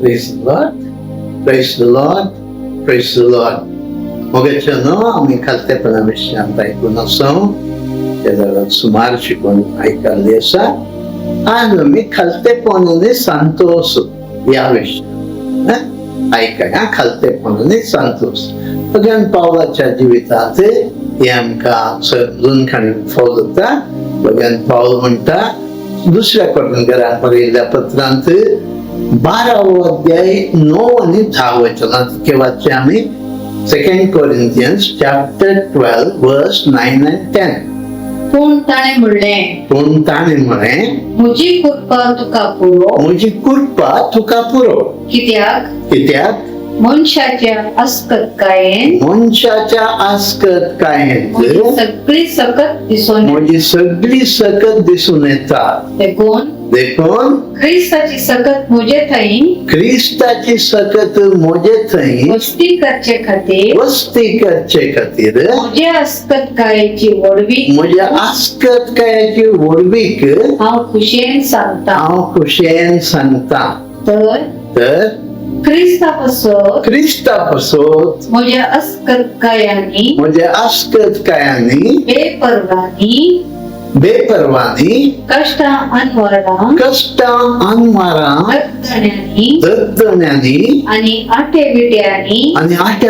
Praise the Lord. Praise the Lord. मोगेचनो आम्ही खालतेपणा विषयांत ऐकून असो त्याला सुमार शिकून ऐकले असा आज मी खालतेपणाने सांगतोस या विषय ऐका खालतेपणाने सांगतोस अगेन पावलाच्या जीवितात हे आमका समजून खाणी फॉलोता अगेन पाऊल म्हणता दुसऱ्या कोरिंथीयांच्या पत्रांत 12 अध्याय 9 आणि 10 वचनात केव्हाचे आम्ही 2 Corinthians chapter 12 verse 9 and 10. पूण ताणे म्हणे म्हजी कृपा तुका पुरो कित्याक मनशाच्या आस्कत कायेन म्हजी सगळी सकत दिसून येता देखून क्रिस्ताची सकत मोजे थई वस्ती करचे खातीर म्हजे आस्कत कायाची वडवीक हांव खुशेन सांगता तर क्रिस्ता पासोत म्हज्या आस्कत कायांनी बेपरवानी कष्टा अनवारा दत्तण्यांनी आणि आट्या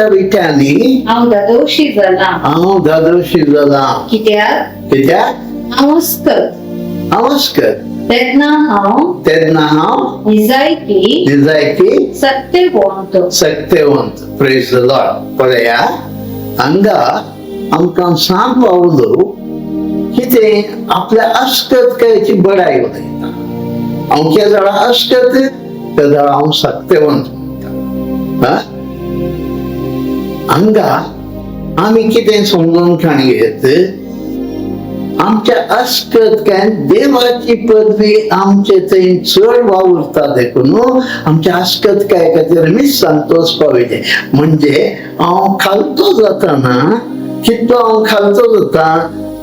विट्यांनी हांव दादोशी जाला कित्याक हांव आस्कत तेन्ना हांव निजायकी सत्यवंत प्रेज द लॉर्ड पळया हांगा आमकां सांगपावलो की ते आपल्या आस्कत कायची बडाई उलयता अमक्या झाडा आस्कत त्या झाडा हांव सत्यवंत म्हणटा हांगा आमी कितें समजून खाणी घेत आमच्या आस्कत काय देवाची पदवी आमचे थंय चड वावुरता देखून आमच्या आस्कत काय खातीर आमी संतोष पावयले म्हणजे हांव खालतो जाताना कितलो हांव खालतो जाता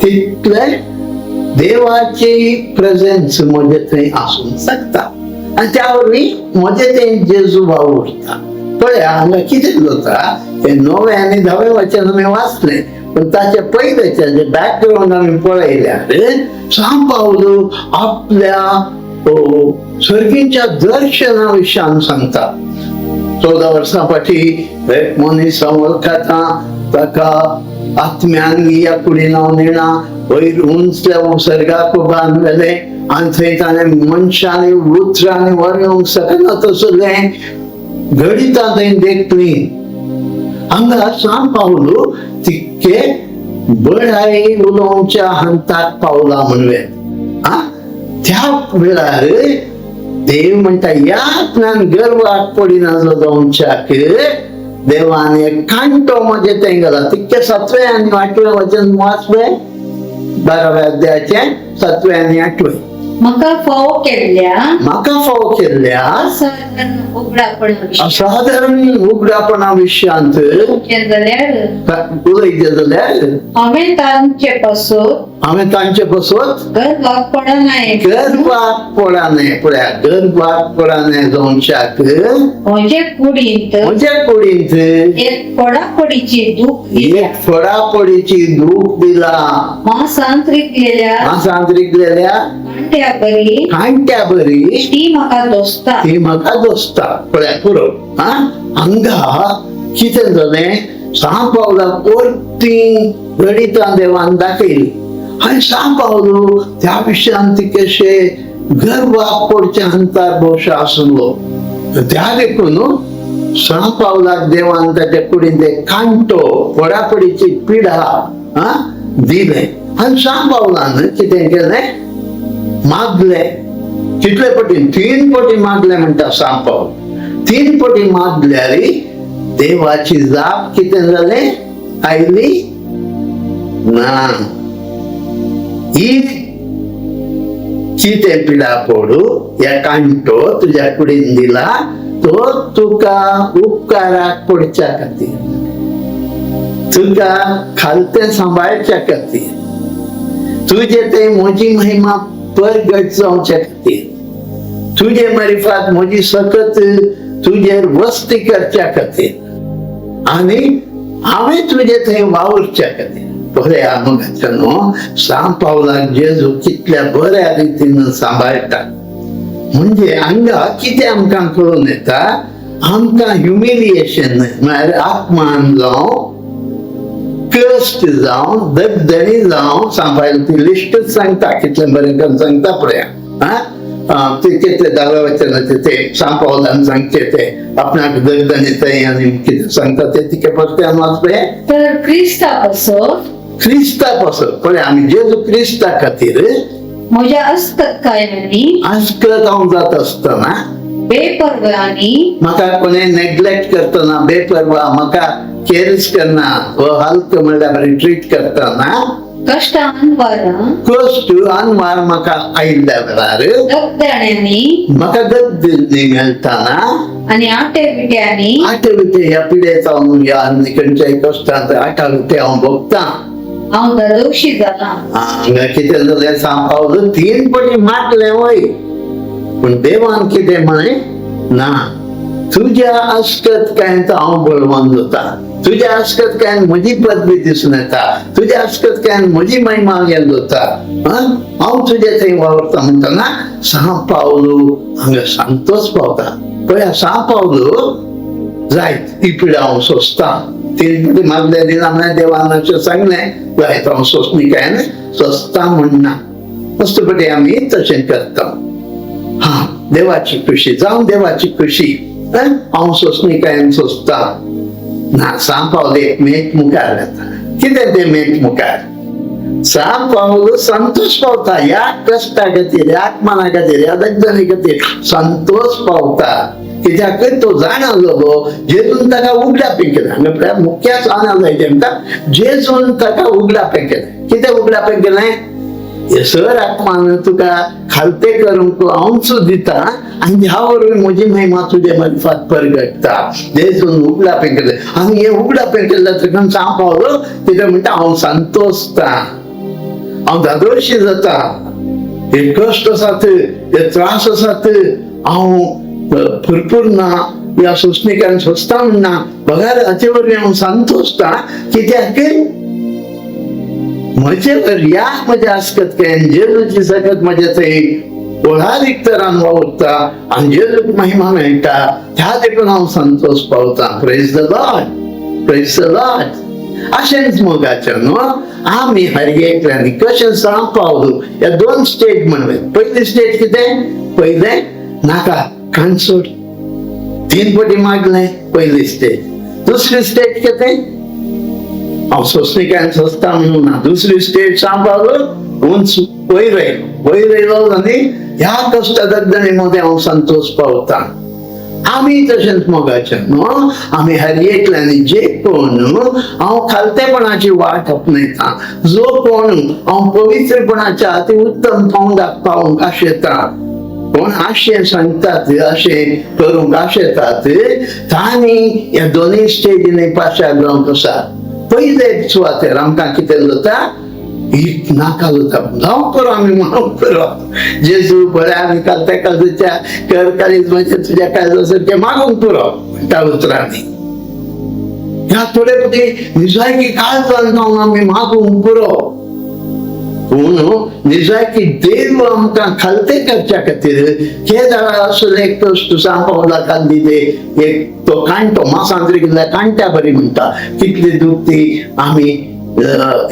तितले देवाची प्रेझेन्स म्हजे थंय आसूंक शकता आनी त्या वरवीं म्हजे थंय जेजू वावुरता पळया हांगा कितें जाता ते 9 आनी 10 वचन आमी वाचलें पण ताच्या पयलेच्या जे बॅकग्राऊंड आम्ही पळयल्यार सांग पावलो आपल्या सर्गीच्या दर्शना विशयान सांगता 14 वर्सां फाटी एक मनीस वळखता ताका आत्म्यान या कुडीन हांव नेणा वयर उंचल्या सर्गाक बांदलेले आनी थंय ताणें मनशांनी उतरांनी वर येवंक शकना तसलें घडिता थंय देखली हांगा सांग पावलो तितके बळाई उलोवच्या हंताक पावला म्हणवे त्या वेळार देव म्हणटा या आपल्यान गर्वाक पडिना जावच्याक देवान एक कांटो म्हजे थंय घाला तितके 7वें आनी 8वें वचन वाचले 12व्या अध्यायाचे 7वें आनी 8वें म्हाका फाव केल्ल्या असाधारण उघडापणा विशयांत उलयते जाल्यार हांवें तांचे पासोत गर्वाक पडा न्हय जावच्याक म्हजे कुडींत एक पडापडीची दूख दिला मांसांत रिकलेल्या कांट्या बरी ती म्हाका दोस्ता पळया पुरो हांगा कितें जालें सांग पावला परती गणितां देवान दाखयली आनी सांग पावलो त्या विशयान ती कशे गर्वाक पडचे अंतर भोवशा आसलो त्या देखून सांग पावलाक देवान ताच्या कुडीन ते कांटो पडापडीची पिडा दिले आनी सांग पावलान कितें केलें मागले कितले पटी 3 पटी मागले म्हणटा सांग पावल 3 पटी मागल्यार देवाची जाप कितें जालें आयली ना ही कितें पिडा पडू या कांटो तुझ्या कुडीन दिला तो तुका उपकाराक पडच्या खातीर तुका खालते सांबाळच्या खातीर तुझे ते म्हजी महिमा परगट जावच्या खातीर तुझे मारिफात म्हजी सकत तुझेर वस्ती करच्या खातीर आनी हांवें तुजे थंय वावरच्या खातीर. बरे आमच्या न्हू सांग पावलाक जेजू कितल्या बऱ्या रितीन सांबाळटा. म्हणजे हांगा कितें आमकां कळून येता, आमकां ह्युमिलिएशन म्हळ्यार अपमान जावं, कश्ट जावं, दगदणी जावं सांबाळटा. ती लिस्टच सांगता कितलें बरें करून सांगता पळया. ते कितले दावा वचनाचे ते सांपावलान सांगचे ते आपणाक दगदणीतय आनी कितें सांगता ते तिके परत्यान वाचले. तर क्रिस्ता पासत क्रिस्ता पासत पळय आमी जेजू क्रिस्ता खातीर म्हज्या अस्कतकायांनी आस्कत हांव जात आसतना, बेपरवानी म्हाका कोणें नेग्लेक्ट करतना, बेपरवा म्हाका केअरच करना, हलक म्हणल्यार ट्रीट करतना, कष्टान वरां कश्ट अनवार म्हाका आयिल्ल्या वेळार, दगदण्यांनी म्हाका दगदणी मेळटाना, आनी आटेविट्यांनी आठविते ह्या पिडेत हांव ह्या खंयच्याय कश्टांत आठविते हांव भोगता. हांव दोशी जाला. हांगा कितें जालें सांपावलो 3 फावटी मारलें वय, पूण देवान कितें म्हळें, ना तुज्या आस्कतकायेंत हांव बळवंत जाता, तुज्या आस्कतकायेंत म्हजी पदवी दिसून येता, तुज्या आस्कतकायेंत म्हजी महिमा येत जाता. हांव तुजे थंय वावरता म्हणटना सांपावलो हांगा सांतोच पावता. पळय सांपावलो जायत ही पिढा हांव सोंसता. 3 फावटी मारले दिना म्हळ्यार देवान अशें सांगलें, जायत हांव सोंसणीकायेन सोंसता म्हणना. मस्त पटी आमी तशें करता. हा देवाची खुशी जावं देवाची खुशी. हांव सोंसणीकायेन सोंसता ना. सांपावले एक मेट मुखार येता. कितें तें मेट मुखार सांपावलो संतोष पावता. ह्या कश्टा खातीर, ह्या अपमाना खातीर, ह्या दगदणी खातीर संतोष पावता. कित्याक तो जाणलो जेजून ताका उगडापी केलें. हांगा मुख्य जाणा जाय तेमकां जेजून ताका उगडापी केलें. कितें उगडापी केलें, सर अपमान तुका खालते करूंक हांवच दिता आनी ह्या वरवीं म्हजी महिमा तुजे मदफात परगटता. जेजून उगडापी केलें आनी हें उगडापी केल्ल्या थंय सांपावलो कितें म्हणटा, हांव संतोषता, हांव दादोशी जाता. हे कश्ट आसात, हे त्रास आसात, हांव भरपूर ना ह्या सोंसणीकायेन सोंसता म्हणना. बघा हाचे वरवीं हांव संतोषता. कित्याक म्हजे ह्या म्हज्या आस्कतकायेन जेजूची सकत म्हजे थंय व्हडारीक तरान वावरता आनी जेजूक महिमा मेळटा. ह्या देखून हांव संतोष पावता. Praise the Lord, praise the Lord. अशेंच मोगाचे न्हू आमी हरयेकल्यांनी कशें सांपावलो ह्या 2 स्टेज म्हणले. पयली स्टेज कितें, पयलें नाका कान सोड, 3 फावटी मागलें पयली स्टेज. दुसरी स्टेज कितें, हांव सोंसणीकायेन सोंसता म्हणून ना. दुसरी स्टेज सांपावलो उंच वयर येयलो आनी ह्या कश्ट दगदणी मध्ये हांव संतोष पावता. आमी तशेंच मोगाचे न्हू आमी हरयेकल्यांनी जे कोण हांव खालतेपणाची वाट आपणयता, जो कोण हांव पवित्रपणाच्या अति उत्तम पावंडाक पावूंक आशेता, कोण अशें सांगतात अशें करूंक आशेतात, तांणी ह्या 2 स्टेजींनी पाशार जावंक आसा. पयले सुवातेर आमकां कितें जाता, ही नाका जाता जावं करो आमी म्हणून करो. जेजू बरें आमी कालते काळजाच्या कर काळीज तुज्या काळजासारकें मागूंक पुरो म्हणटा उतरांनी. ह्या थोडे फावटी निजायकी काळजान जावन आमी मागूंक पुरो. पूण निजायकी देव आमकां खालते करच्या खातीर केदारा असले कश्ट सांपावला काल्ली ते एक तो कांटो मासांतरी गेल्ल्या कांट्या बरी म्हणटा. कितली दूख ती आमी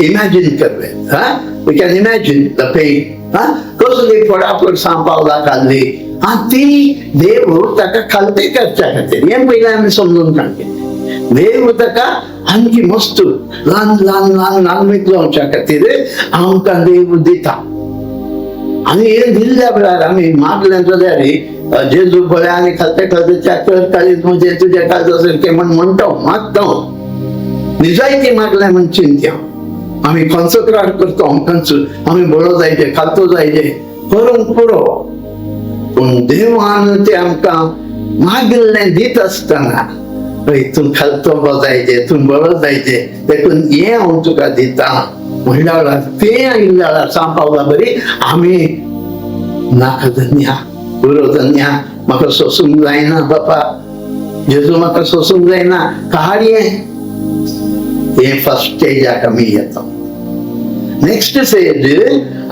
इमॅजिन करले. We can imagine the pain. कसली फडाफड सांपावला काल्ली आनी ती देव ताका खालते करच्या खातीर हें पयलें आमी समजून काडलें. देव ताका आणखी मस्त ल्हान ल्हान ल्हान नागरीक जावच्या खातीर आमकां देव दिता. आनी हे दिल्ल्या वेळार आमी मागलें जाल्यार जेजू बरें आनी खालते खालतेच्या कर काळीज म्हणजे तुज्या काळजासारकें म्हण म्हणटा मागता. निजायती मागलें म्हण चिंत्या आमी कॉन्सक्रेट करता. आमकांच आमी बरो जायचे खालतो जायचे करूंक पुरो. पूण देवान तें आमकां मागिल्लें दीत आसतना तूं खालतो जायचे, तूं बरो जायचे, देखून हें हांव तुका दिता म्हणल्या वेळार तें आयिल्ल्या वेळार सांपावला बरी आमी नाका धन्या, पुरो धन्या, म्हाका सोसूंक जायना बापा, जेजू म्हाका सोसूंक जायना काहाडी हे फर्स्ट स्टेजाक आमी येता. नेक्स्ट स्टेज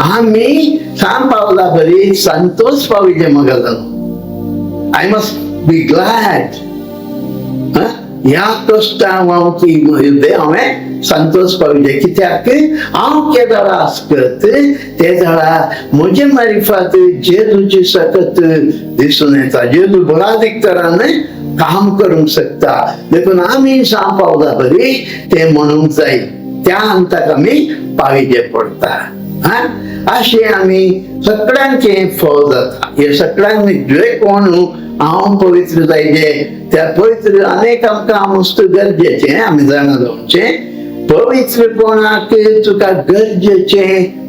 आमी सांग पावला बरी संतोष पाविजे म्हाका जावन. I must be glad. ह्या कश्टां हांवें संतोष पाविजे कित्याक हांव केदारा आसकत ते झाडा म्हजे मारिफात जेजूची सकत दिसून येता. जेजू बराधिक तरान काम करूंक शकता. देखून आमी सांग पावला बरी ते म्हणूंक जाय त्या अंताक आमी पाविजे पडटा. अशें आमी सगळ्यांचे फळ जाता. हे सगळ्यांनी जे कोण हांव पवित्र जायचे त्या पवित्र अनेक आमकां मस्त गरजेचे आमी जाणा जावचे. पवित्रपणाक तुका गरजेचे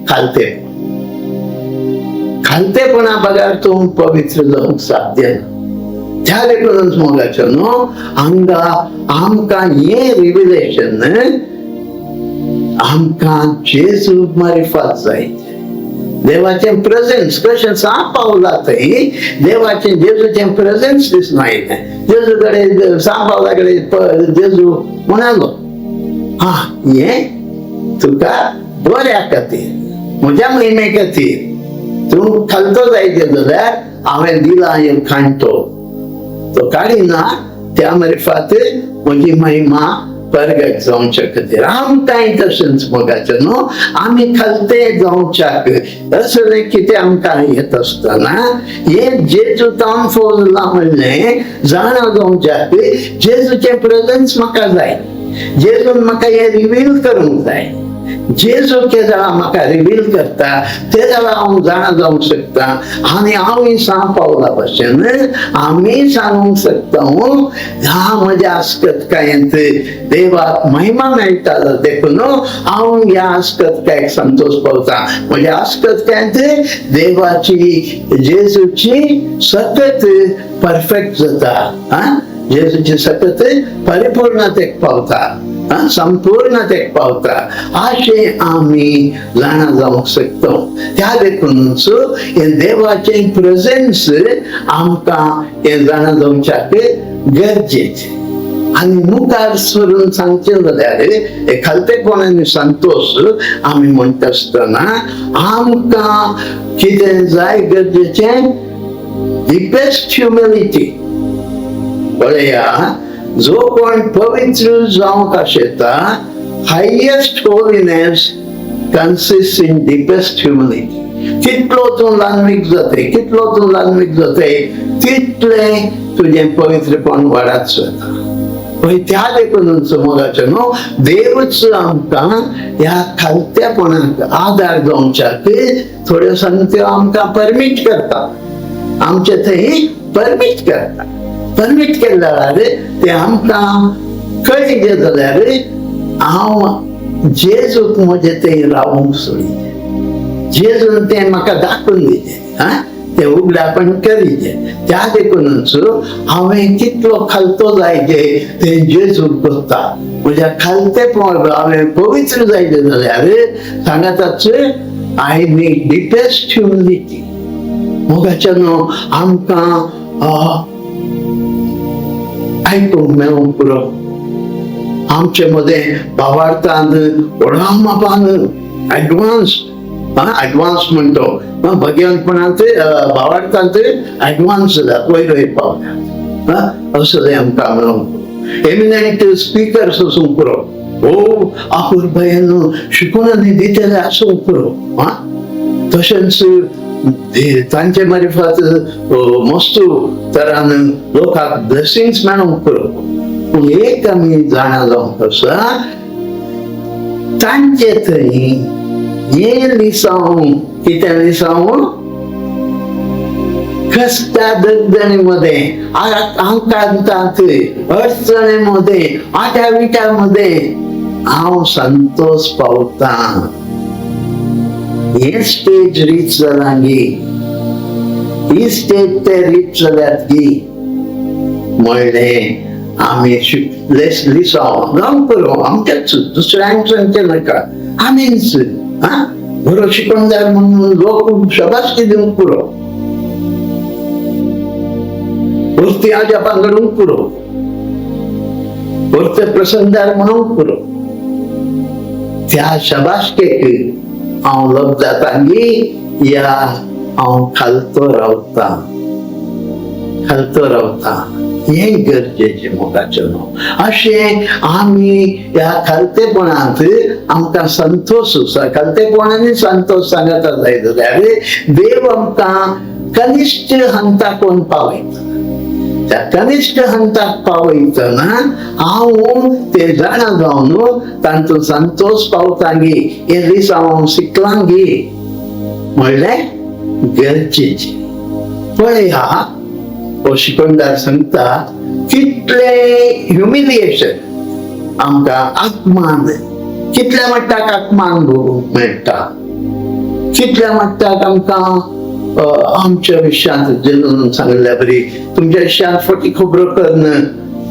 खालतेपण. खालतेपणा बगार तूं पवित्र जावंक साध्य ना. त्या देखूनच मोगाचो न्हू हांगा आमकां हे रिव्हिलेशन आमकां जेजू मारिफात जाय. देवाचे प्रेझेन्स कशें सांग पावला थंय देवाचे जेजूचे प्रेझेन्स दिसून आयलें. जेजू कडेन सांग पावला कडेन जेजू म्हणालो हे तुका बऱ्या खातीर म्हज्या महिमे खातीर तूं खालतो जायते जाल्यार हांवें दिला हे खाणटो तो काडिना त्या मारिफात म्हजी महिमा परगट जावच्या खातीर. आमकांय तशेंच मोगाचें न्हू आमी खालते जावच्याक असलें कितें आमकां येत आसतना हे जेजूतान फोडला म्हणलें जाणा जावच्याक जेजूचें प्रेझेन्स म्हाका जाय. जेजून म्हाका हे रिवील करूंक जाय. जेजू केदारा म्हाका रिवील करता ते जाल्यार हांव जाणा जावंक शकता. आनी हांव सांग पावला भशेन आमी सांगूंक शकता ह्या म्हज्या आस्कतकायेंत देवाक महिमा मेळटा. देखून हांव ह्या आस्कतकायेक संतोष पावता. म्हज्या आस्कतकायेंत देवाची जेजूची सकत परफेक्ट जाता. जेजूची सकत परिपूर्णतेक पावता. संपूर्णतेक पावता अशें आमी जाणा जावंक शकता. त्या देखूनच हे देवाचे प्रेझेन्स आमकां हे जाणा जावच्याक गरजेचें. आनी मुखार सरून सांगचें जाल्यार हे खालतेपणान संतोष आमी म्हणटा आसतना आमकां कितें जाय गरजेचें डीपेस्ट ह्युमिलिटी. पळया जो कोण पवित्र जावंक आशेता highest holiness consist in deepest humility. कितलो तूं लानवीक जातय कितलो तूं लानवीक जातय तितले तुजें पवित्रपण वाडत वता. पळय त्या देखूनच मोगाचें न्हू देवच आमकां ह्या खालत्यापणाक आदार जावच्याक थोड्यो संगत्यो आमकां परमीट करता. आमचे थंय परमीट करता. परमीट केल्यार ते आमकां कळिजे जाल्यार हांव जेजूक म्हजे थंय रावूंक सोडिचें. जेजून तें म्हाका दाखोवन दिचें ते उगडापण करीचे. त्या देखूनच हांवें कितलो खालतो जायचे ते जेजूक करता. म्हज्या खालतेपण हांवें पवित्र जायचे जाल्यार सांगाताच आय नीड डीपेस्ट ह्युमिलिटी. मोगाचें न्हू आमकां आयकूंक मेळूंक पुरो. आमचे मदें भावार्थान व्हडा मापान एडवान्स म्हणटो भगवंतपणांत भावार्थांत एडवान्स जाल्यात वयर पावल्यात असलें आमकां मेळूंक पुरो. एमिनंट स्पिकर्स आसूंक पुरो. आपूण भयन शिकून आनी दितेले आसूंक पुरो. तशेंच तांचे मारिफात मस्त तरान लोकांक ब्लेसिंग्स मेळोंक पुरो. पूण एक आमी जाणा जावंक आसा तांचे थंय हे लिसांव कितें लिसांव कश्टा दगदणी मध्ये आकांतात अडचणी मध्ये आट्या विट्या मध्ये हांव संतोष पावता. हे स्टेज रीच जाला गी ही स्टेज ते रीच जाल्यात गी म्हणलें आमी लिसांव जावंक पुरो. आमच्याच दुसऱ्यांक सांगचे नाका आमीच बरो शिकून जाय म्हणून लोक शबासकी दिवंक पुरो. वस्ती हाच्या पांगडूंक पुरो. फक्त प्रसंगार म्हणून पुरो त्या शबासकेक हांव लब्जातांगी या हांव खालतो रावता हे गरजेचे मोगाचे न्हू अशें आमी ह्या खालतेपणांत आमकां संतोष खालतेपणांनी संतोष सांगता जाय जाल्यार देव आमकां कनिश्ट हंताकोन पावयता त्या कनिश्ट हंताक पावयतना हांव ते जाणा जावन तांचो संतोष पावतांगी हे दीस हांव शिकलांगी म्हणल्यार गरजेचे पळया शिकवणदार सांगता कितले ह्युमिलिएशन आमकां आत्मान कितल्या मट्टाक आत्मान भोगूंक मेळटा कितल्या मट्टाक आमकां आमच्या विशयांत जेजून सांगल्या बरी तुमच्या विशयांत फटी खबरो करन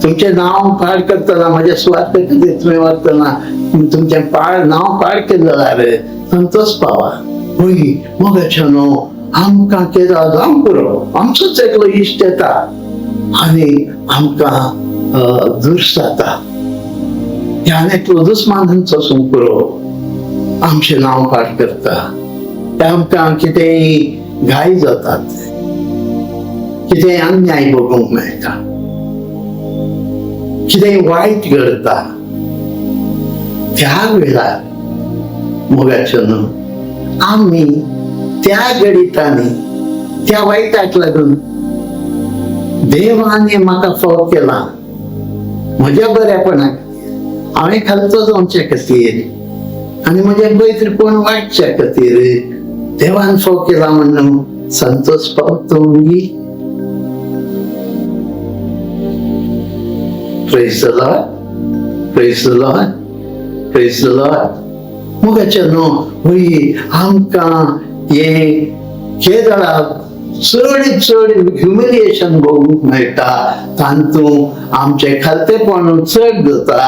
तुमचे नांव पाड करतना माझ्या स्वार्थ खातीर तुवें वरतना तुमचें नांव पाड केलें जाल्यार संतोष पावा होय मोगाच्या न्हू आमकां केदां जावंक पुरो आमचोच एकलो इश्ट येता आनी आमकां दुस जाता ह्यान एकलो दुस्मानांचो वचूंक पुरो आमचें नांव पाड करता ते आमकां कितेंय घाई जातात कितेंय अन्याय भोगूंक मेळटा कितेंय वायट घडता त्या वेळार मोगाचें न्हू आमी त्या गणितांनी त्या वायटाक लागून देवाने म्हाका फोव केला म्हज्या बऱ्यापणाक हांवें खालचो जावचे खातीर आनी म्हजें बैत्रपण वाडच्या खातीर देवान फोव केला म्हणून संतोष पावतो Praise the Lord. Praise the Lord. Praise the Lord. मोगाचें न्हू होय आमकां हे केदाराक चड ह्युमिलिएशन भोगूंक मेळटा तातूंत आमचें खालतेपण चड जाता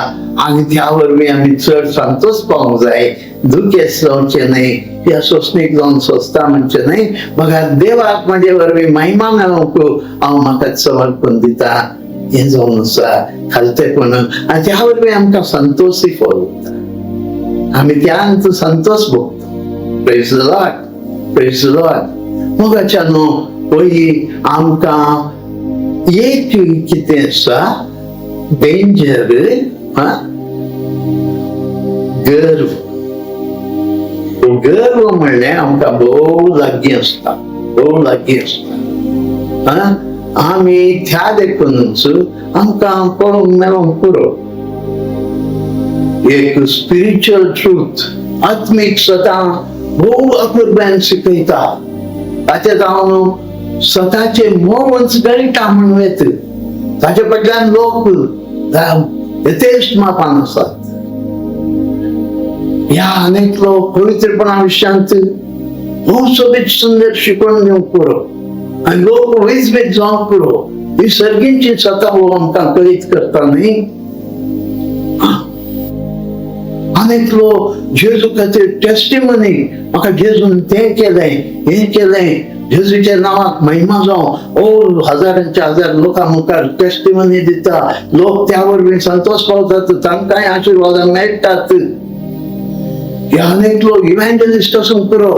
आनी त्या वरवीं आमी चड संतोष पावूंक जाय दुखेस्त जावचें न्हय ह्या सोंसणीक जावन सोंसता म्हणचें न्हय बघा देवाक म्हाजे वरवीं महिमा मेळोवंक हांव म्हाका समर्पण दिता हें जावन आसा खालतेपण आनी त्या वरवीं आमकां संतोशूय फळता आमी त्यान संतोष भोगता praise the Lord praise the Lord मोगाच्या न्हू होय आमकां एक कितें आसा डेंजर गर्व म्हणल्यार आमकां भोव लागीं आसता आमी त्या देखूनच आमकां पळोवंक मेळोंक पुरो एक स्पिरिच्युअल ट्रूथ आत्मीक सदां भोव अपुर्ब्यान शिकयता ताचे जावन स्वताचे मोवच गळटा म्हणून येत ताचे फाटल्यान लोक यथेश्ट मापान आसात ह्या अनेक लोक पवित्रपणा विशयांत भोव सोबीत सुंदर शिकवण दिवंक पुरो आनी लोक वेचवेच जावंक पुरो ही सर्गींची स्वता आमकां कळीत करता न्ही अनेक लोक जेजू खातीर टेस्टिमनी म्हाका जेजून तें केलें हें केलें जेजूच्या नांवाक महिमा जावं हजारांचे हजार लोकां मुखार टेस्टिमनी दिता लोक त्या वरवीं संतोष पावतात तांकांय आशिर्वाद मेळटात हे अनेक लोक इव्हँजलिस्ट आसूंक पुरो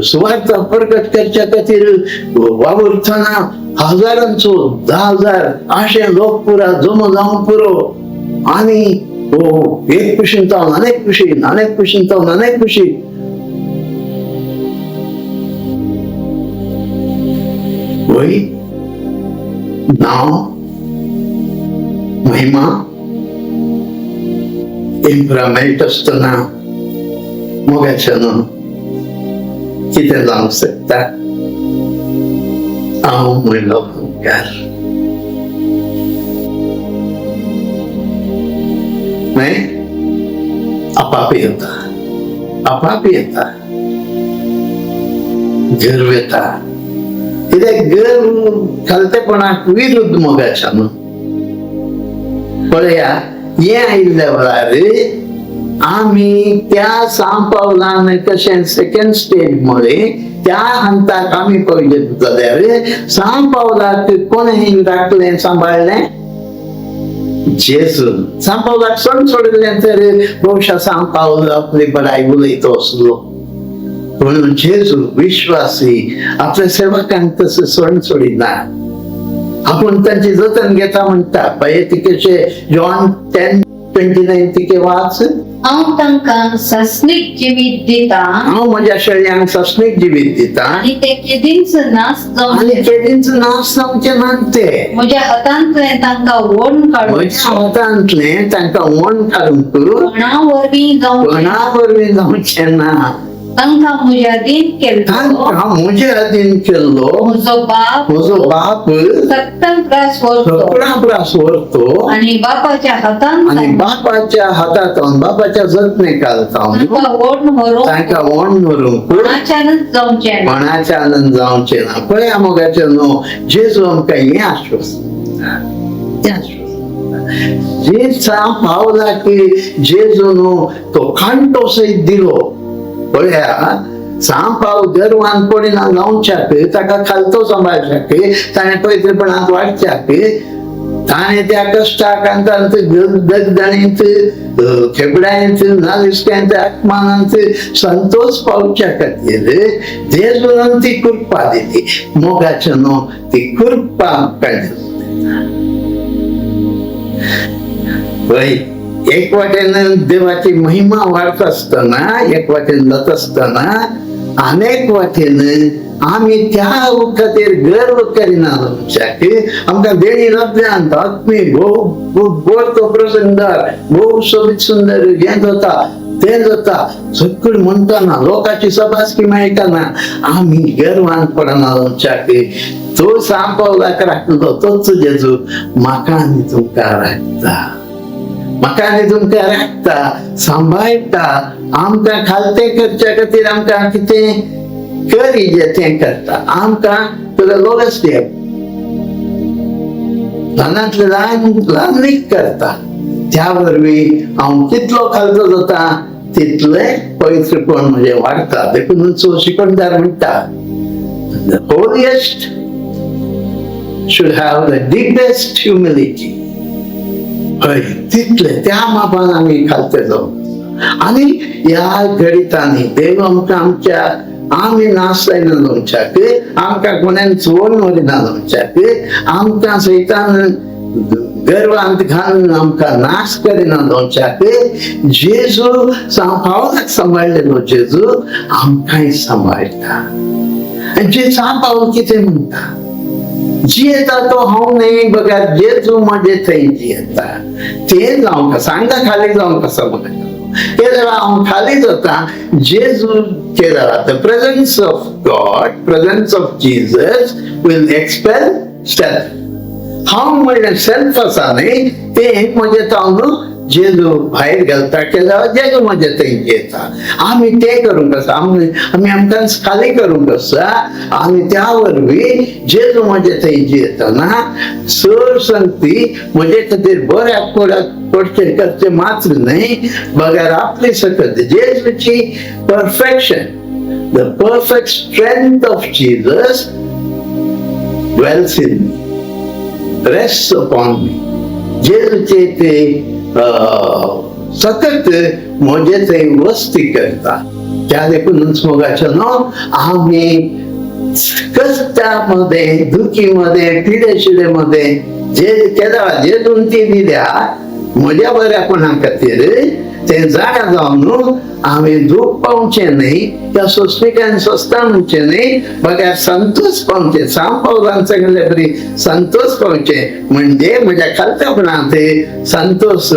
सुवार्थ प्रकट करच्या खातीर वावुरतना हजारांचो 10,000 अशे लोक पुरा जमो जावंक पुरो आनी एक कुशीन जावन अनेक कुशीन अनेक कुशीन जावन अनेक कुशीन होय नांव महिमा इम्प्रा मेळट आसतना मोगाचें न्हू कितें जावंक शकता हांव म्हणलो अहंकार आपाप येता गर्व येता कित्याक गर्व खालतेपणाक विरुद्ध मोगाच्या न्हू पळया हे आयिल्ल्या वेळार आमी त्या सांपावलान कशें सेकंड स्टेज मुळे त्या हंताक आम्ही पयले जाल्यार सांग पावलाक कोणें राखलें सांबाळलें? जेजू. सांग पावलाक सण सोडिल्लें तर बहुशा सांग पावल आपली बराई उलयतो असलो, म्हणून जेजू विश्वासी आपल्या सेवकांक तसं सण सोडिना. आपण त्यांची जतन घेता म्हणटा पळय तिकेचे जॉन 10:29 तिके वाच. हांव तांकां सस्नीक जिवीत दिता हांव म्हज्या शेळ्यांक सस्नीक जिवीत दिता आनी ते केदींच नास जावं आनी केदींच नाश जावचे नात ते. म्हज्या हातांतले तांकां वोण काडून म्हज्या हातांतले तांकां वण काडूंक कोणा वरवीं जावं कोणा वरवीं जावचे ना. तांकां म्हज्या अधीन केल्लो तांकां म्हजे अधीन केल्लो म्हजो बाप म्हजो बाप सत्तन त्रास व्हरतो सगळा व्हरतो आनी बापाच्या हातांत आनी बापाच्या हातांत बापाच्या जतनेक घालता तांकां वोण व्हरून तांकां वण व्हरूंक कोणाच्यानच जावचें ना. कोणाचे आनंद जावचे ना. पळय मोगाचे न्हू जेजू आमकां हें आश्वासन जे सांग पावला की जेजू न्हू तो खांटो सयत दिलो. पळया सांग पाव गर्वान पडिना जावच्याक ताका खालतो सांबाळच्याक ताणें पवित्रपणांत वाडच्याक ताणें त्या कश्टाक अंतांत दगदणींत खेबड्यांत नालिश्क्यांत आत्मानांत संतोष पावच्या खातीर जेजून ती कृपा दिली. मोगाचे न्हू ती कृपा आमकां पळय एक वाटेन देवाची महिमा वाढत असताना एक वाटेन जात असताना अनेक वाटेन आम्ही त्या खातीर गर्व करिना जावच्याक आमकां देणी लभ्यांत आत्मी भोव तो प्रसंग भोव सोबीत सुंदर हें जाता तें जाता सगळं म्हणटाना लोकांची सभासकी मेळटाना आमी गर्वान पडना जावच्याक तो सांग पावलाक राखलो तोच जेजू म्हाका आनी तुमकां राखता. म्हाका आनी तुमकां राखता सांबाळटा आमकां खालते करच्या खातीर आमकां कितें करी जे तें करता. आमकां तुका लोगस स्टेप ल्हानांतले ल्हानीक करता. त्या वरवीं हांव कितलो खालचो जाता तितले पवित्रपण म्हजें वाडटा. देखूनच शिकवणदार म्हणटा the holiest should have the deepest humility. तितले त्या मापान आमी खालते जाऊ आनी ह्या घडितांनी देव आमकां आमच्या आमी नाश जायना जावच्याक आमकां कोणें चोरून व्हरिना जावच्याक आमकां सैतान गर्वांत घालून आमकां नाश करिना जावच्याक जेजू सांबाळाक सांबाळलेलो जेजू आमकांय सांबाळटा. आनी जे सांबाळून कितें म्हणटा जियेता तो हांव न्ही बघा जेजू म्हजे थंय जियेता. ते जावं सांगा खाली जावं कसं म्हणटा ते जाल्यार हांव खाली जाता जेजू केला. The presence of God presence of Jesus will expel self. हांव म्हणलें सेल्फ आसा न्ही ते म्हजे तावन जेजू भायर घालता केला जेजू म्हजे थंय जियेता. आमी ते करूंक आसा आमी आमकां खाली करूंक आसा आनी त्या वरवीं जेजू म्हजे थंय जियेतना सर संगती म्हजे खातीर बऱ्याक पडचे करचे मात्र न्ही बगर आपली सकत जेजूची perfection the perfect strength of Jesus dwells in me, rests upon me. जेजूचे ते सतत म्हजे थंय वस्ती करता. त्या देखूनच मोगाचे न्हू आमी कश्टामध्ये दुखीमध्ये पिडेशिडेमध्ये जे केला जेजून ती दिल्या म्हज्या बऱ्यापणा खातीर ते जाणा जावन आमी दूख पावचे न्ही त्या सोंसणिकांनी सोंसता म्हणचे न्ही बघा संतोष पावचे. सांग पावलान सांगले बरी संतोष पावचे म्हणजे म्हज्या खालतेपणांत संतोष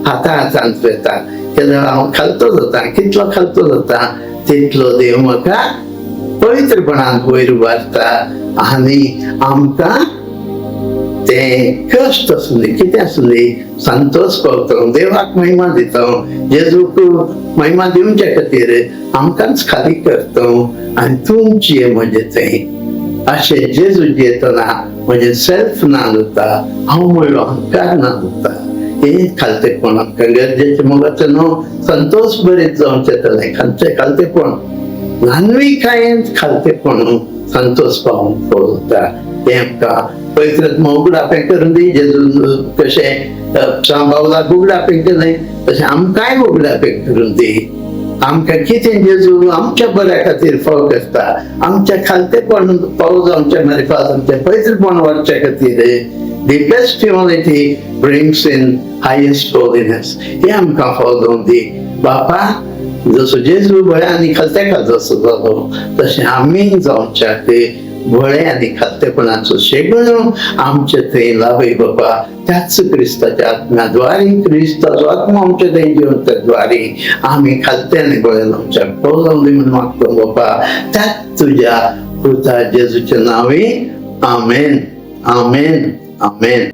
हातांत येता. केन्ना हांव खालतो जाता कितलो खालतो जाता तितलो देव म्हाका पवित्रपणांत वयर उबारता आनी आमकां ते कष्ट आसुनी कितें आसुनी संतोष पावता. देवाक महिमा दिता जेजूक महिमा दिवचे खातीर आमकांच खाली करता आनी तुमची म्हजे थंय अशें जेजू जियेतना म्हजें सेल्फ ना जाता हांव म्हणलो अहंकार ना जाता. हे खालतेपण आमकां गरजेचें मोगाचें न्हू संतोष बरें जावचें जालें खालचें खालतेपण न्हानवी खायन खालतेपण संतोष पावून पळता ते आमकां पवित्रात्मा उगडापें करून दी. जेजू कशें सांबावलाक उगडापें केलें तशें आमकांय उगडापें करून दी. आमकां कितें जेजू आमच्या बऱ्या खातीर फाव करता, आमच्या खालतेपण पावस आमच्या मार्फत आमचें पवित्रपण वाडच्या खातीर deepest humility brings in highest holiness. हे आमकां फाव जावन दी बापा. जसो जेजू बळे आनी खालत्या जसो जालो तशें आमी जावच्या ते बळे आनी खालतेपणाचो शेगणो आमचे थंय लाभय बाबा. त्याच क्रिस्ताच्या आत्म्याद्वारे क्रिस्ताचो आत्मा आमचे थंय जिवंत द्वारे आमी खालते आनी बळे जावच्या फाव जावन दी म्हणून मागतो बाबा. त्याच तुज्या पुता जेजूच्या नांवे आमेन, आमेन, आमेन.